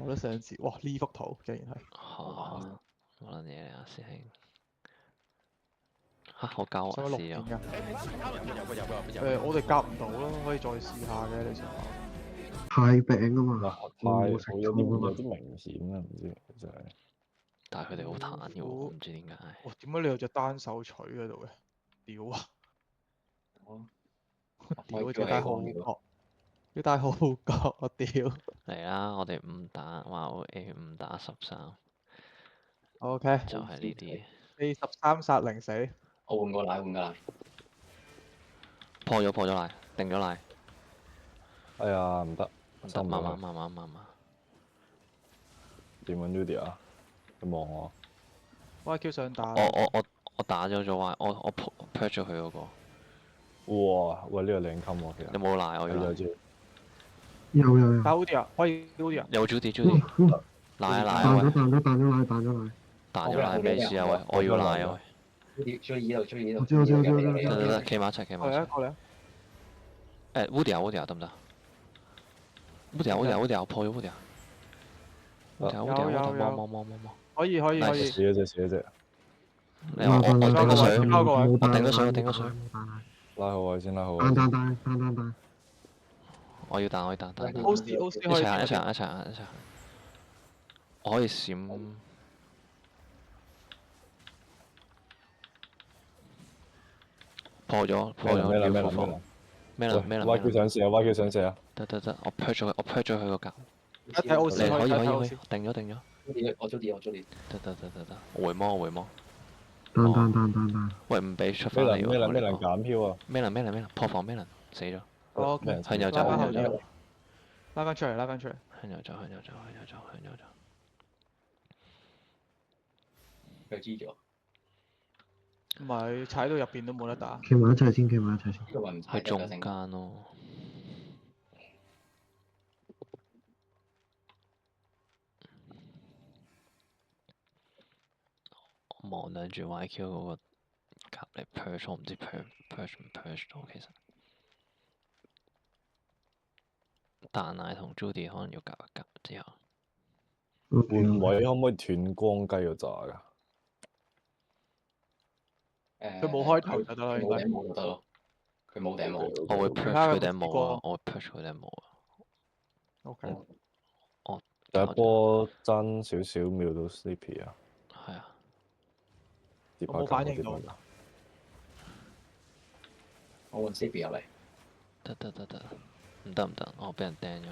我都想知，哇！呢幅圖竟然係，嚇乜撚嘢嚟啊，師兄？嚇好交使唔使啊，試咗。錄片㗎？我哋夾唔到咯，可以再試下嘅，你想話？太餅啊嘛，太我食好有醋啊嘛，啲明顯啊，唔知真係。但係佢哋好彈嘅喎，唔知點解。哇！點解你有隻單手錘喺度嘅？屌啊！屌！隻帶號角，隻帶號角，我屌嚟啦，我哋5打，哇！A5打13， ！OK，就係呢啲。 A13殺零死，我換個奶，破咗奶，定咗奶，哎呀，唔得，唔得，慢收唔到慢。點揾 Judy 啊？佢望我。YQ 上打，我打咗咗壞，我 purge 咗佢嗰個。哇！喂，呢個靚襟喎，其實。有冇奶？我要奶。睇咗知。有，打 Udi 啊，可以 Udi 啊，有 Judy，奶啊彈喂！咗奶咩意思啊喂？我要奶啊喂！追呢度，我知得，企埋一齊。過嚟啊，過嚟啊！誒 Woody 得唔得？Woody 破咗 Woody。望。可以，死咗隻。你我頂咗水，我頂咗水。拉好位先，拉好位。彈，我要彈。 OC 一可以，齊行。我可以閃。破咗。咩能？YQ 想射啊！得，我 purge 咗佢個格。一睇 OC 可以，可以，睇 OC，定咗。我早啲。得，回魔。彈，喂，唔俾出返嚟喎。咩能減飄啊？咩能破防咩能死咗。 OK，向右走。拉翻後腰，拉翻出嚟，向右走。佢知咗，唔係踩到入邊都冇得打。企埋一齊先。呢個咪唔踩喺中得㗎間咯。我望兩住 YQ 嗰個夾嚟 purge， 我唔知 purge 唔 purge 到其實。彈奶同 Judy 可能要夾一夾之後。換位可唔可以斷光雞個炸㗎？佢冇開頭就得啦，應該。冇頂帽就得咯。佢冇頂帽。我會 purge 佢頂帽啊！我會 purge 佢頂帽啊！ OK，第一波爭少少秒到 Sleepy 啊！係啊，我冇反應到。我換 CB 入嚟。得，唔得，我俾人釘咗。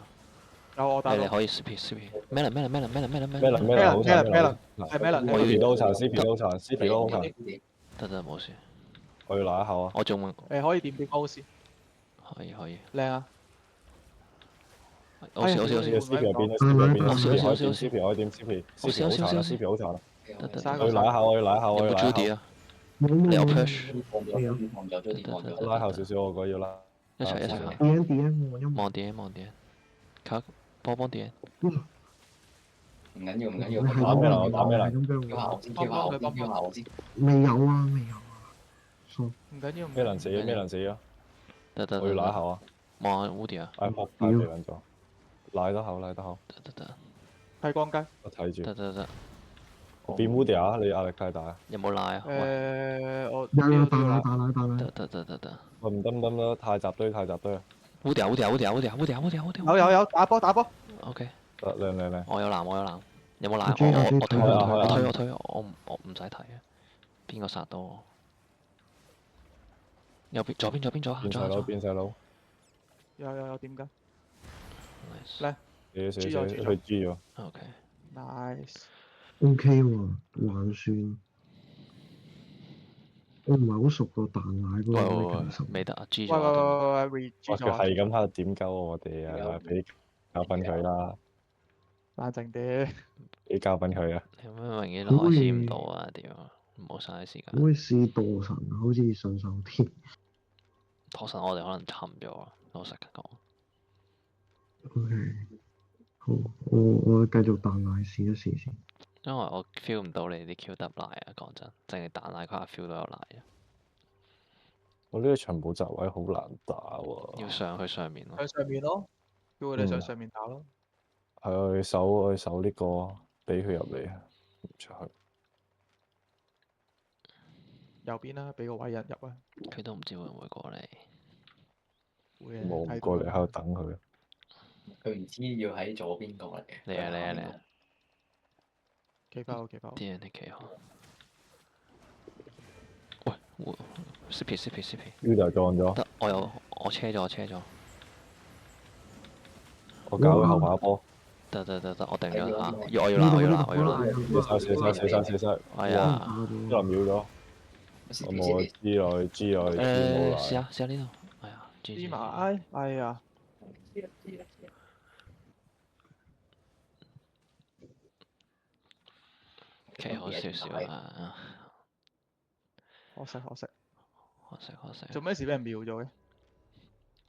有我打到。你可以 CP。咩能？咩能？係咩能？我要都殘，CP 都好殘。得，冇事。我要拿一口啊！我仲可以點 OC？可以。靚啊！好少。CP 入邊，CP 可以點 CP 少好殘啊！得。我要拿一口，有冇 Judy 啊？你有 push？拉後少少，我覺得要拉。一齊行。望點？靠幫點？唔緊要。打咩能？跳下我先。未有啊。唔緊要。咩能死啊？得。我要拿一口啊！望下 Woody 啊！撲街嚟緊咗，拉得口。得。睇光雞。我睇住。得。變 Woody 啊！你壓力太大。有冇拉啊？我有打奶。得。喂，唔得，太雜堆啊！ Woody。有打波。 OK。得靚。我有藍。有冇奶？我推，我唔使睇啊！邊個殺到我？右邊，左邊。變細佬。有點㗎 Nice。死，佢 G 咗。OK。 ？Nice。OK 喎，還算。我唔係好熟個彈奶嗰個咩感受。未得啊 G 喂，咗。佢係咁喺度點鳩我哋啊！俾教訓佢啦，冷靜啲。俾教訓佢啊！有咩明顯開始唔到啊？屌，唔好嘥時間。可唔可以試墮神啊？好似順手啲。陀神我哋可能沉咗啊！老實講。 OK，好，我繼續彈奶試一試先。因為我 feel 唔到你啲 Q 得奶啊，講真，淨係彈奶嗰下 feel 到有奶啊。我呢個長補閘位好難打喎。要上去上面咯。向上面咯，叫佢哋上面打咯。係我去守呢個，俾佢入嚟唔出去。右邊啦，俾個位人入啊，佢都唔知會唔會過嚟。會嘅，冇唔睇到過嚟喺度等佢。佢唔知要喺左邊過嚟嘅。嚟啊嚟啊嚟啊！企翻好，企翻好。啲人哋企好。喂，CP。 U 就撞咗，得，我車咗。我搞佢後把波，得，我定咗下。呢我要拿。射晒，哎呀，一輪秒咗，我冇 G 落去，G 落去，G 冇試來。下呢度。哎呀知，GG。埋，哎呀，企好少少啊！可惜。可惜。做咩事俾人秒咗嘅？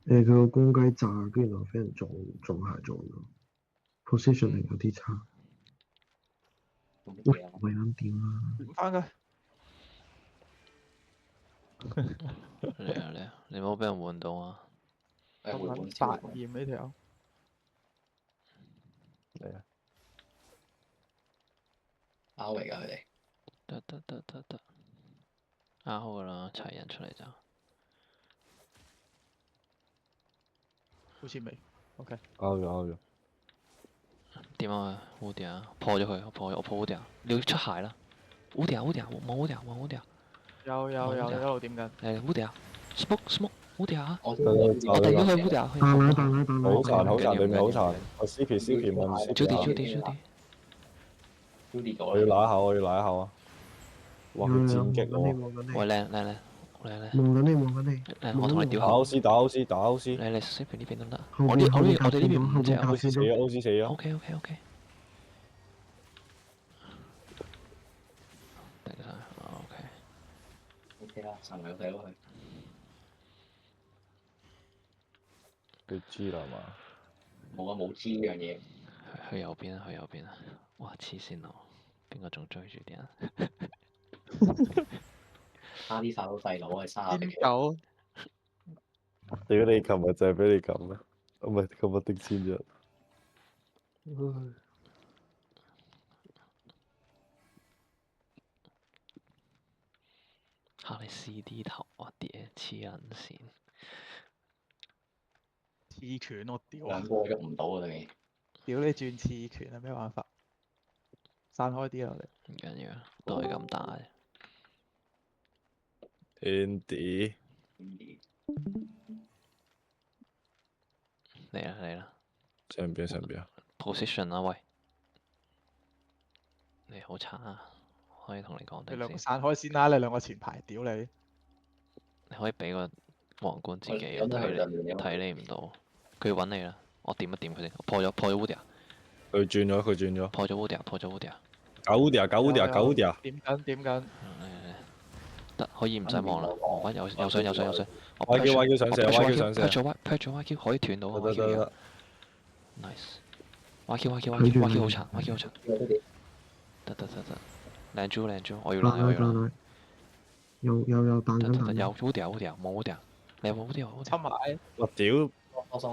佢個公雞炸，居然後俾人撞咗，positioning 有啲差。喂，唔係咁點啊？點翻佢？嚟啊！你冇俾人換到啊！咁回撚百厭呢條。嚟啊！拗嚟㗎佢哋。得。啱好噶啦，齊人出嚟就。好似未 OK。拗咗。點啊？Woody 啊，破咗佢，我破 Woody 啊！你要出鞋啦！Woody 啊，望 Woody 啊！有一路點緊。誒 Woody 啊 ，smoke Woody 啊！我我定咗佢 Woody 啊！好殘，對面好殘。我 CP 問 Judy。我要拿下啊！哇，佢戰擊喎！喂，靚，望緊你。我同你屌下。打 OC。你 CP 呢邊得唔得？後我哋邊呢邊唔隻後邊 OC 死咗，OC 死咗。 OK。定晒，OK。 OK 啦，神嚟睇落去。佢知啦嘛？冇知呢樣嘢。去右邊啊！哇，黐線佬，邊個仲追住啲人？差啲殺到細佬係沙地。有屌你！琴日就係俾你咁啦，唔係今日的千日。嚇你 CD 頭啊！屌黐人線。刺拳我屌啊！兩波喐唔到啊你。屌你轉刺拳啊！咩玩法？散開啲啦我哋。唔緊要，都係咁打啫。 Andy，嚟啦！上邊啊！ position 啊喂，你好差啊！可以同你講定先。你兩個散開先啦！你兩個前排屌你。你可以俾個皇冠自己啊！睇你唔到，佢要揾你啦！我點一點佢先，破咗 Woody 啊！佢轉咗。破咗 Woody 啊！搞 Woody 啊！點緊。得可以唔使望啦，望翻有水。我 YQ 上射，push 咗 YQ 可以斷到啊 YQ。Nice。YQ 好殘。得。靚珠，我要拉。有彈緊。有 Woody 啊，冇 Woody 啊，你有冇 Woody 啊？侵埋。我屌！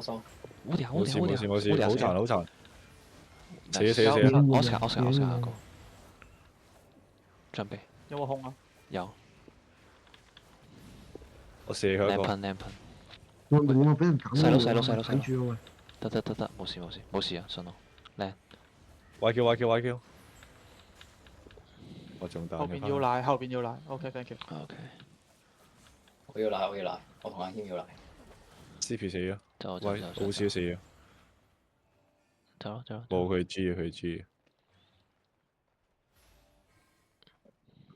收。Woody 啊，冇事，好殘。死！我食下個。準備。有冇空啊？有。我射佢一個。靚噴。我俾人揀。細佬。睇住啊喂！得，冇事啊，信我。靚。 YQ。我仲打。後邊要賴。OK，thank you。OK。我要賴，我同阿軒要賴。CP 死咗。喂，好少死咗。走。冇佢知。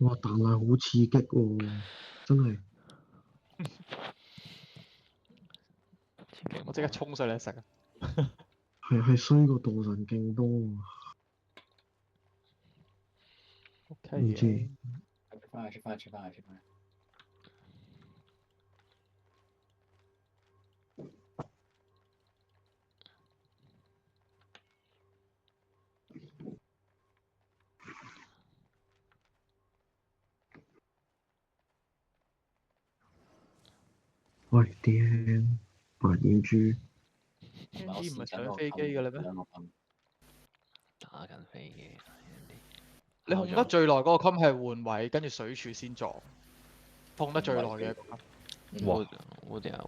哇！彈係好刺激喎，真係。我即刻衝上嚟食啊！係衰過道神勁多喎。 OK 唔知。出翻去。喂，癲！白眼豬。唔係上飛機㗎啦咩？緊飛機，人哋你控得最耐嗰個 com 係換位，跟住水柱先撞，控得最耐嘅一個 com。哇 Woody 啊，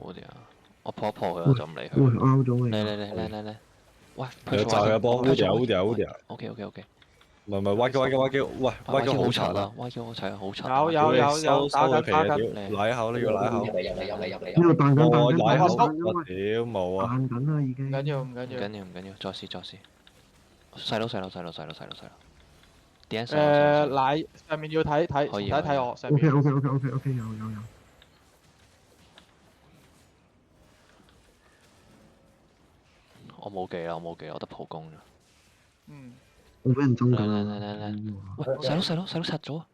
我破一破佢，我就唔理佢。喂 out 咗未？嚟，喂，有炸佢一波，Woody。 OK，唔係，YQ，喂，YQ 好殘啊！ ，YQ 好殘，好殘。有打緊，奶一口呢個奶一口。呢度彈緊我奶口，彈緊，我屌冇啊！彈緊啦已經。唔緊要。再試。細佬。點奶上面要睇我上面。OK，有。我冇技啦，我得普攻咋。嗯，我俾人針緊嚟，喂，細佬拆咗啊！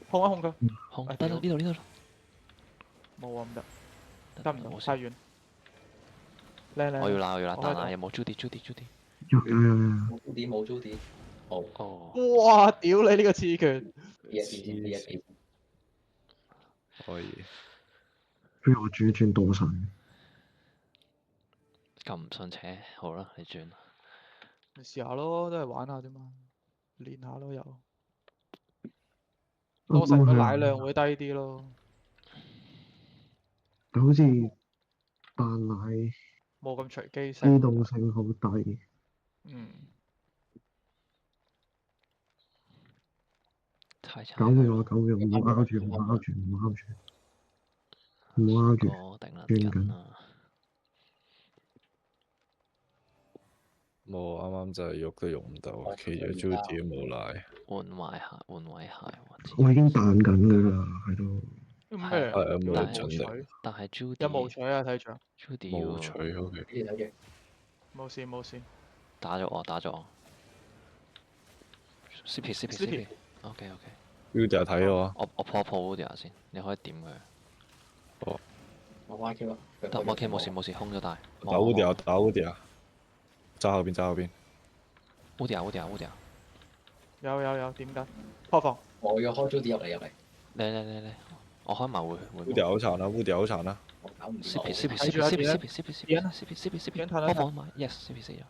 控佢。控，得呢度。冇啊，唔得，得唔到，太遠。我要拿，有冇 Judy？有。冇 Judy，冇。哦。哇！屌你呢個刺拳。可以。俾我轉多神。咁唔信邪，好啦，你轉。你試下咯，都係玩下啫嘛，練下咯又。多神個奶量會低啲咯。好似扮奶冇咁隨機性。機動性好低。嗯。太慘。搞佢，唔好拗住。轉緊。冇，啱啱就係喐都喐唔到，企咗 Judy 都冇奶。換位鞋，我已經彈緊㗎啦，喺度。咩？冇盡力。但係 Judy 有冇取啊？睇住。Judy 冇取 OK。冇事。打咗我。CP。OK。Woody 睇我。我破 Woody 先，你可以點佢。哦。我 YQ 啊。得 YQ 冇事，空咗大。打 Woody 啊！揸後邊。Woody。有點緊？破防。我要開 Judy 入嚟。嚟，我開埋會。Woody 好殘啦。我搞唔掂。CP。破防埋 ，yes CP 死咗。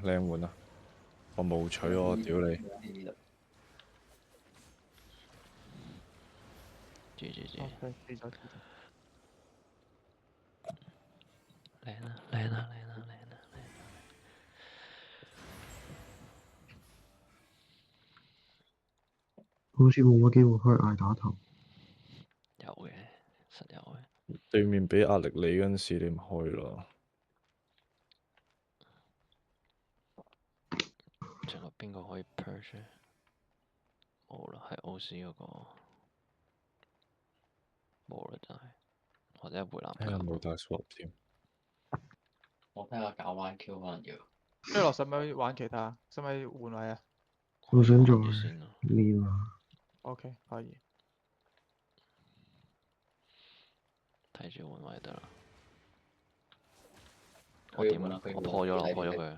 靚換啊！我冇取我，屌你！住。靚啦！好似冇乜機會開嗌打頭。有嘅，實有嘅。對面俾壓力你嗰陣時，你唔開咯。仲有邊個可以 purge？ 冇啦，係 OC 嗰個。冇啦，真係。或者回南。冇帶 swap 添。我睇下搞 YQ 可能要。跟住落使唔使玩其他？使唔使換位啊？我想再練啊。OK， 可以。睇住換位得啦。我點啊？我破咗佢。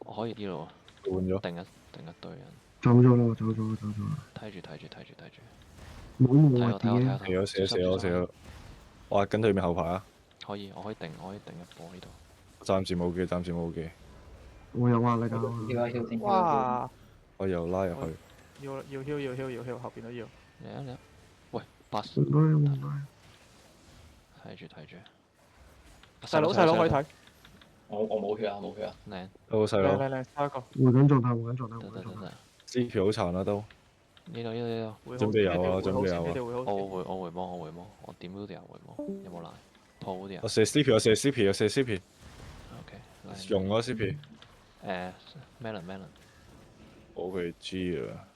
我可以呢度。換咗。定一堆人。走咗啦。睇住。冇啊！死咗。我緊對面後排啊！我可以定一波呢度。暫時冇嘅。我有壓力㗎。哇！我又拉入去。要囂，後邊都要。嚟啊！喂，8。唔該。睇住。細佬可以睇。我冇血啊！靚。好細佬。靚，下一個。回緊狀態。得。CP 好殘啦都。呢度。準備有啊！我回魔，我點都有回魔，有冇難？破啲啊！我射 CP。OK。用咗 CP。melon。我佢知啊。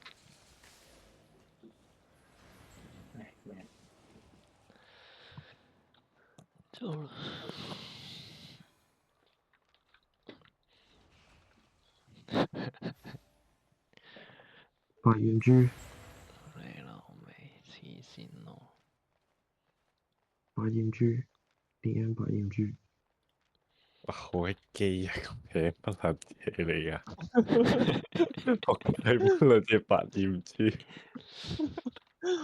走啦。白眼豬。你老味黐線咯！白眼豬，DM 白眼豬。哇！好鬼機啊！咁嘅乜撚嘢嚟㗎？係乜撚嘢白眼豬？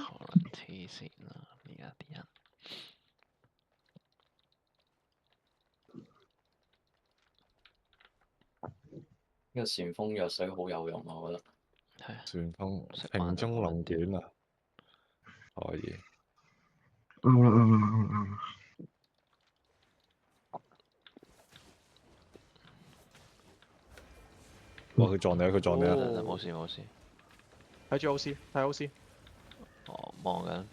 好撚黐線啦！而家啲人。個旋風藥水好有用啊，我覺得。係啊，旋風食慢瓶中就龍卷啊，可以。啱啦啱啦啱啦啱啦。哇！佢撞你啊！佢撞你啊！得冇事冇事。睇住 O.C. 睇 O.C. 我望緊。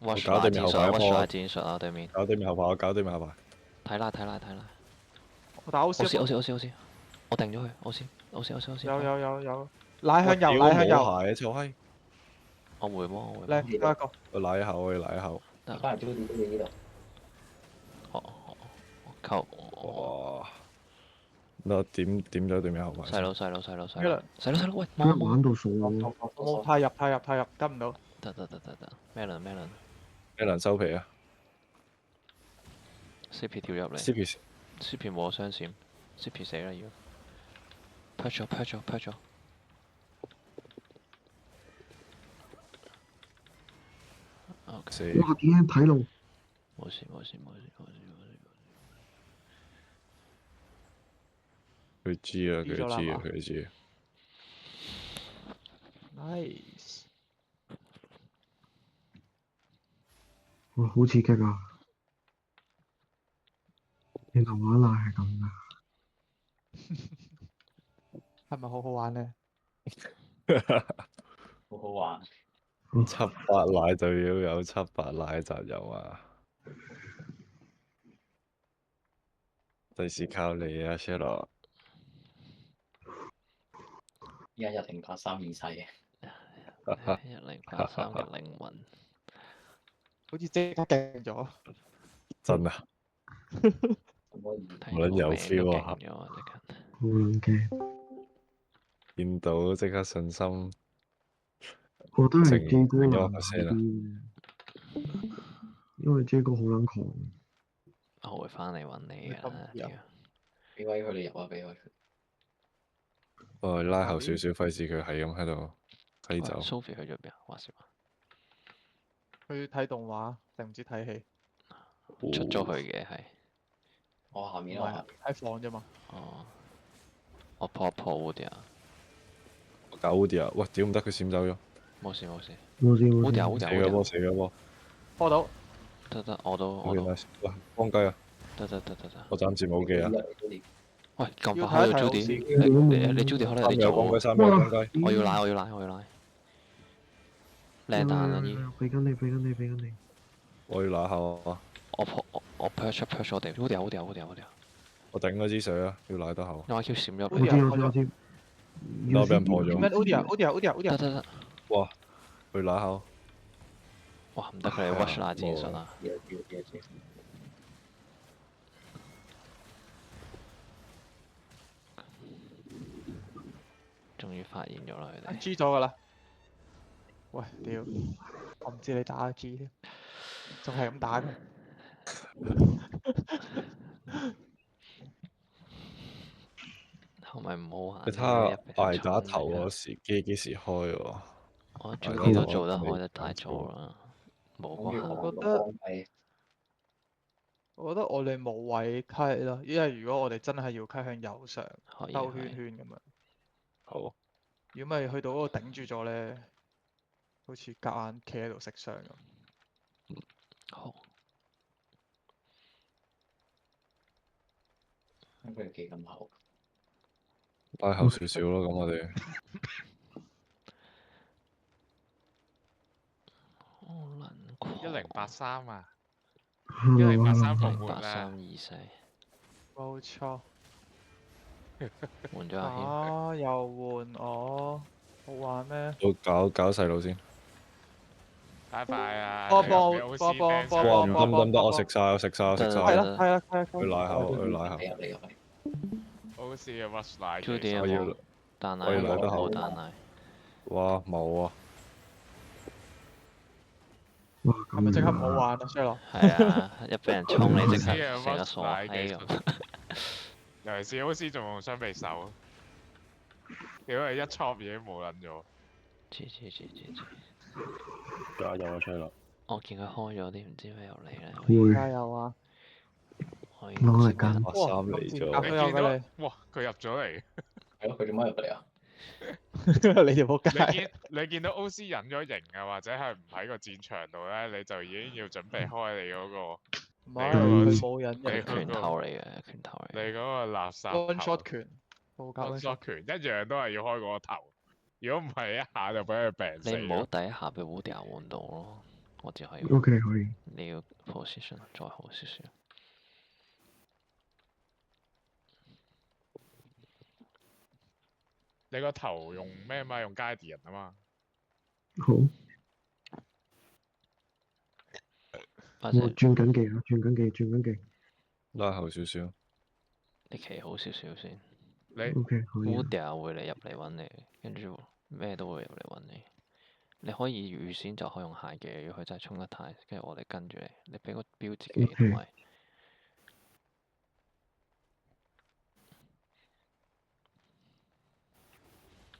watch 搞對面後排一 watch 波，戰術啊對面。搞對面後排，我搞對面後排。睇啦。我打 O.C. 我我定咗佢，我先。有，拉向右，拉向右，我鞋啊，臭閪！我回魔，我回魔。靚得一個。我舐一口，我舐一口。得。翻嚟焦點呢度。我扣。哇！我點咗對面後排。細佬，喂，今日玩到數喎。我冇太入，跟唔到。得。咩輪？咩輪收皮啊 CP 跳入嚟。 ？CP CP 冇雙閃 ，CP 死啦要。push 咗。OK，死！哇！點解睇路？冇事。佢知啊，知咗啦嘛佢知。 Nice。哇！好刺激啊！原來玩奶係咁噶。係咪好好玩呢？好好玩。七八奶就要有七八奶責任啊！第時靠你啊 ，Sherlock。依家1083二世嘅。 1083嘅靈魂。好似即刻勁咗。真啊！可唔可以？睇撚有個名 feel 都啊勁咗即刻。好撚驚！見到即刻信心。我覺得係 J 哥難100%玩啲嘅，因為 J 哥好撚狂。我會翻嚟揾你㗎啦，你咁屌！俾位佢哋入啊！俾位佢。我拉後少少，費事佢係咁喺度飛走。 Sophie 去咗邊啊？話時話去睇動畫定唔知睇戲？出咗去嘅係。我下面唔係喺房啫嘛。哦。我破啲啊！搞 Woody 啊！喂，屌唔得，佢閃走咗。冇事。冇事。死咗波，死咗波。破到。得，我都。喂，幫雞啊！得。我暫時冇技啊。喂，咁要快開到睇一睇 Judy，你 Judy 可能你做。三秒幫雞，3秒幫雞。我要拉。靚彈啊！依。俾緊你。我要拿後啊！我 push 我哋 Judy。我頂嗰支水啊！要拿得後。我 Q 閃入我嚟。知。我俾人破咗。點樣 Odia？得。哇！去拿後。哇！唔得，佢哋 watch 打戰術啊！終於發現咗啦，佢哋。 G 咗㗎啦。喂，屌！我唔知你打 G 添，仲係咁打嘅。係咪唔好玩？你睇下捱打頭嗰時機幾時開喎？我 Judy 都做得開得太早啦，冇關係。我覺得我哋冇位 cut 咯，因為如果我哋真係要 cut 向右上可以兜圈咁樣。好。如果咪去到嗰個頂住咗咧，好似夾硬企喺度食傷咁。好。咁佢幾咁厚？拉後少少咯，咁我哋。好撚狂。 1083啊！1083復活83啦！二世。冇錯。換咗阿軒。又換我，好玩咩？我搞細路先。拜拜啊！波唔得，我食晒。係啦。去拉後。你好似嘅 rush 奶。 Judy 有冇彈奶？我要攞得後冇彈奶。哇！冇啊！哇！係咪即刻唔好玩啊 Sherlock？係啊，一俾人衝你即刻成個傻閪咁。尤其是好似仲用雙臂手，屌你一 chop 已經冇撚咗。知。加油啊！Sherlock。我見佢開咗啲，唔知咩又嚟咧。加油啊！可以攞嚟揀哇哇，三嚟咁咗你賤格都有見到嘅哇佢入咗嚟，係咯，佢做乜入嚟啊？你，你條仆街。你見到 O.C. 隱咗形啊，或者係唔喺個戰場度咧，你就已經要準備開你嗰個唔係，你嗰個佢冇人你嘅拳嗰個頭嚟嘅，拳頭嚟嘅。你嗰個垃圾 one 頭 shot 拳，冇搞 one one shot shot。拳一樣都係要開嗰個頭，如果唔係一下就俾佢病死你唔好咯。第一下俾烏迪亞換到咯，我只可以 O K 可以。你要 position 再好少少。你個頭用咩嘛？用 Guardian 啊嘛。好，或者我轉緊技啊，轉緊技，轉緊技。拉後少少。你企好少少先。你 O K 可以啊。烏迪亞會嚟入嚟揾你，跟住咩都會入嚟揾你。你可以預先就可以用鞋嘅，如果佢真係衝得太，跟住我哋跟住你，你俾個標自己 OK 同埋。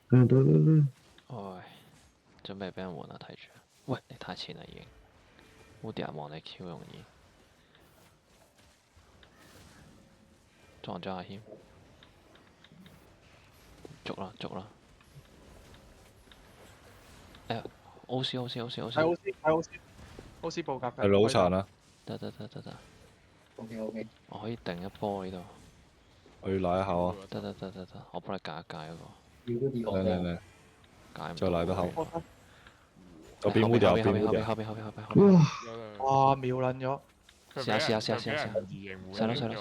得。喂，準備俾人換啦，睇住。喂，你太前啦已經。烏迪亞望你 Q 容易。撞咗阿謙。捉啦捉啦。O.C. 係 O C 報格嘅。係老殘啊！得。 OK OK，我可以定一波呢度。我要拉一下啊！得，我幫你解一解嗰個。要嗰啲嚟我嚟嚟，解唔再嚟得後後我變烏條，後變烏條。哇！哇，秒撚咗。佢試下俾人異形細佬換咗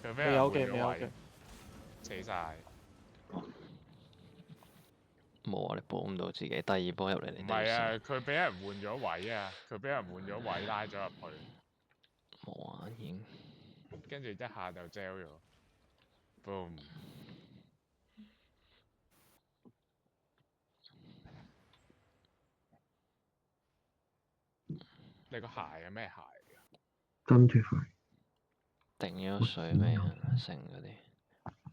佢俾人未有嘅，換咗位未有嘅。死晒。冇啊！你保唔到自己，第二波入嚟你唔係啊，哋佢俾人換咗位啊！佢俾人換咗位，拉咗入去，冇啊，已經跟住一下就 gel 咗，boom！你個鞋係咩鞋嚟㗎？真脫快。定咗水未啊？成嗰啲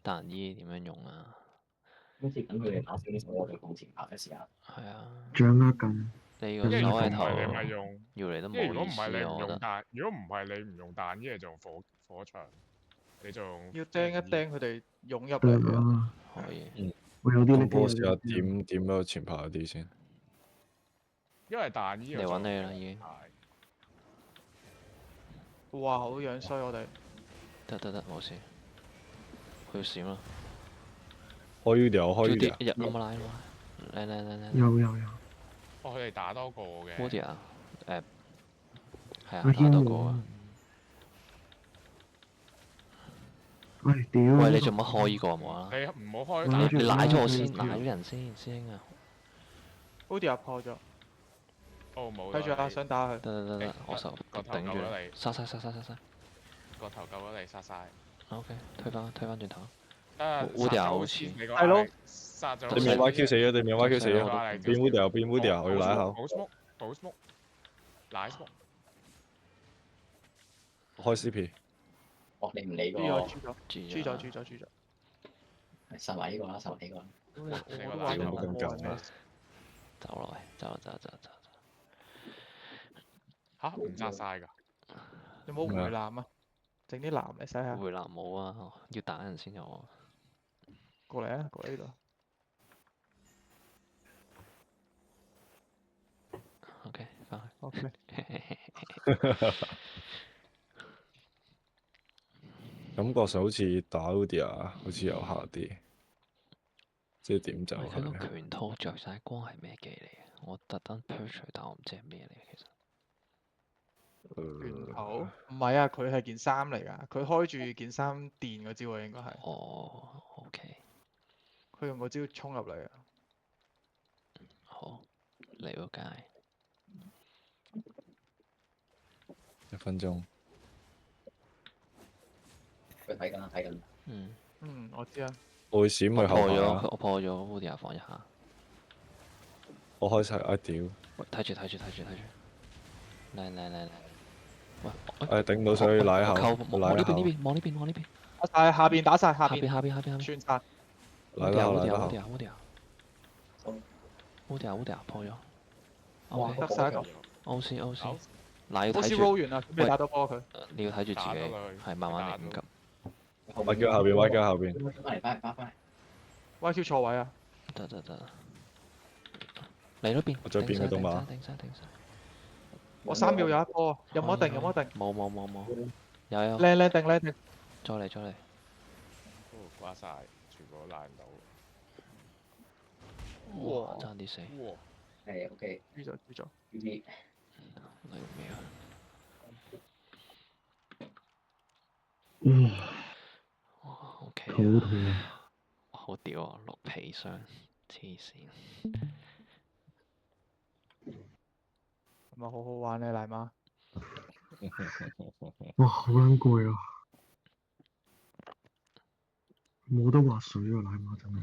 彈衣點樣用啊？好似等佢哋打少啲手，我哋往前拍嘅時間。係啊，掌握緊。你因為如個手係果唔係你咪頭用，要嚟都因為如果唔冇意思啊！係你唔我覺得用彈，如果唔係你唔用彈，一係仲火場，你仲要釘一釘佢哋湧入得嚟啊！啦。可以。我有啲力幫我試下嘅。點咗前排嗰啲先。因為彈衣你揾你啦已經。哇，好樣衰我哋。得冇事。佢要閃啦。開 U 條，開 U 啲條。入冧拉咯。嚟。有。哦，佢哋打多個嘅。烏迪亞係啊，阿打軒喎到個啊！喂，屌！喂，你做乜開呢個啊？冇啦啦！你唔好開拉住你賴咗我先，拉住賴咗人先，師兄啊！ Odia 破咗，哦冇。睇住啊，想打佢。得，我手個頭頂住救咗你，殺！個頭救咗你，殺晒。 OK，推翻轉頭。啊！烏迪亞好似你個係咯殺咗。對面 YQ 死咗，對面 YQ 死咗。咗變烏條，變烏條，我要拉一口。好 smoke，好 smoke，奶 smoke。開 CP。哦，你唔理豬個，咗。殺埋呢個啦，殺埋呢個啦。你個我都話奶冇咁緊啊走啦喂，走。嚇唔殺晒㗎？有冇回藍啊？整啲藍嚟洗下。回藍冇啊，要打人先有啊。過嚟啊，過嚟呢度。 OK，翻去。 OK。感覺上好似打 u d i a 好似有下啲，即係點走喂，佢個係？拳套着晒光係咩技嚟嘅？我特登 search 但我唔知係咩嚟其實。拳頭唔係啊，佢係件衫嚟㗎，佢開住件衫電嗰招啊，應該係。哦，OK，佢用嗰招衝入嚟啊！好，嚟個街。 1分鐘。佢睇緊。我知啊。我會閃去後排啊！我破咗烏迪亞防一下。我開晒啊屌！喂，睇住。嚟。喂，誒頂到上去拉一口，望拉一口，呢邊，望呢邊。打晒下邊，打晒下邊。下邊。穿晒。拉得口，拉得口。烏迪亞破咗。哇， OK，得晒一個。 OC。好似奶要睇住， roll 完啦，準備喂打到波佢。你要睇住自己，打咗啦佢係慢慢嚟，打咗唔急。後歪腳後邊，歪腳後邊。翻嚟， YQ 錯位啊！得，嚟嗰邊，我再變個動畫頂晒。我3秒有一波，有冇一定？有冇一定？冇，有，靚定。再嚟，都瓜晒，全部都拉唔到。哇，爭啲死，哇！係 OK，輸咗。 GG。嚟咩啊？哇，哇，OK 肚啊，痛啊！哇好屌啊，6皮傷，黐線。係咪好好玩咧，奶媽？哇，好撚攰啊！冇得滑水啊，奶媽真係。